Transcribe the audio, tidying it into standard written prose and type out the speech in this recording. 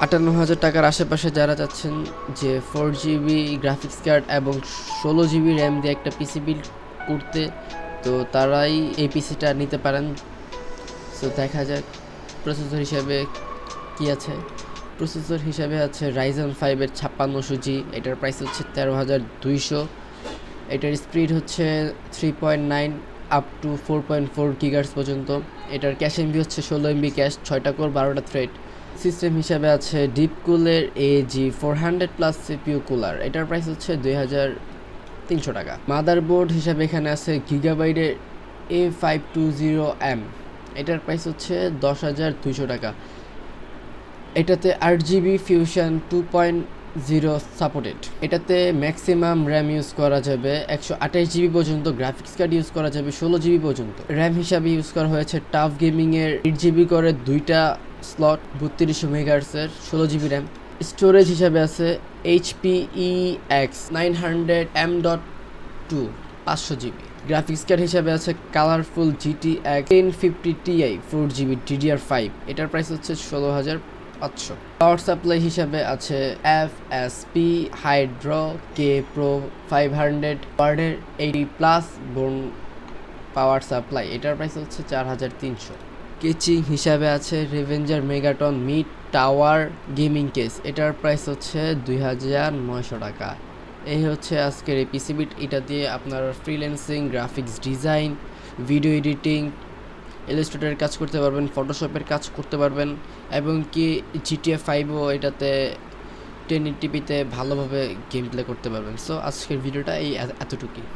58,000 টাকার আশেপাশে যারা চাচ্ছেন যে 4GB গ্রাফিক্স কার্ড এবং 16GB র্যাম দিয়ে একটা পিসি বিল্ড করতে, তো তারাই এই পিসিটা নিতে পারেন। সো দেখা যাক প্রসেসর হিসাবে কি আছে। প্রসেসর হিসাবে আছে Ryzen 5-এর 5600G, এটার প্রাইস হচ্ছে 13,200। এটার স্পিড হচ্ছে 3.9 আপ টু 4.4 গিগার্স পর্যন্ত। এটার ক্যাশ এমবি হচ্ছে 16 MB ক্যাশ, 6টা কোর 12টা থ্রেড। সিস্টেম হিসাবে আছে DeepCool-এর AG400 প্লাস CPU কুলার, এটার প্রাইস হচ্ছে 2,300 টাকা। মাদারবোর্ড হিসাবে এখানে আছে Gigabyre-এর A520M, এটার প্রাইস হচ্ছে 10,200 টাকা। এটাতে 8GB ফিউশন 2.0 সাপোর্টেড। এটাতে ম্যাক্সিমাম র্যাম ইউজ করা যাবে 128GB পর্যন্ত, গ্রাফিক্স কার্ড ইউজ করা যাবে 16GB পর্যন্ত। র্যাম হিসাবে ইউজ করা হয়েছে টাফ গেমিংয়ের 8GB করে দুইটা স্লট, 3200 মেগাহার্টজের 16GB র্যাম। স্টোরেজ হিসাবে আছে HPEX 900M.2 500GB। Graphics card হিসাবে আছে colourful GTX 1050 Ti 4GB DDR5, এটার প্রাইস হচ্ছে 16,500। পাওয়ার সাপ্লাই হিসাবে আছে FSP হাইড্রো K Pro 500 ওয়াটের 80+ বোন পাওয়ার সাপ্লাই, এটার প্রাইস হচ্ছে 4,300। কেচিং হিসাবে আছে রেভেঞ্জার megaton mid tower gaming case, এটার প্রাইস হচ্ছে 2,900 টাকা। এই হচ্ছে আজকের এই পিসি বিট। এটা দিয়ে আপনার freelancing, graphics design, video editing, ইলাস্ট্রেটরের কাজ করতে পারবেন, ফটোশপের কাজ করতে পারবেন, এবং কি GTA 5ও এটাতে 1080p ভালোভাবে গেম প্লে করতে পারবেন। সো আজকের ভিডিওটা এই এতটুকুই।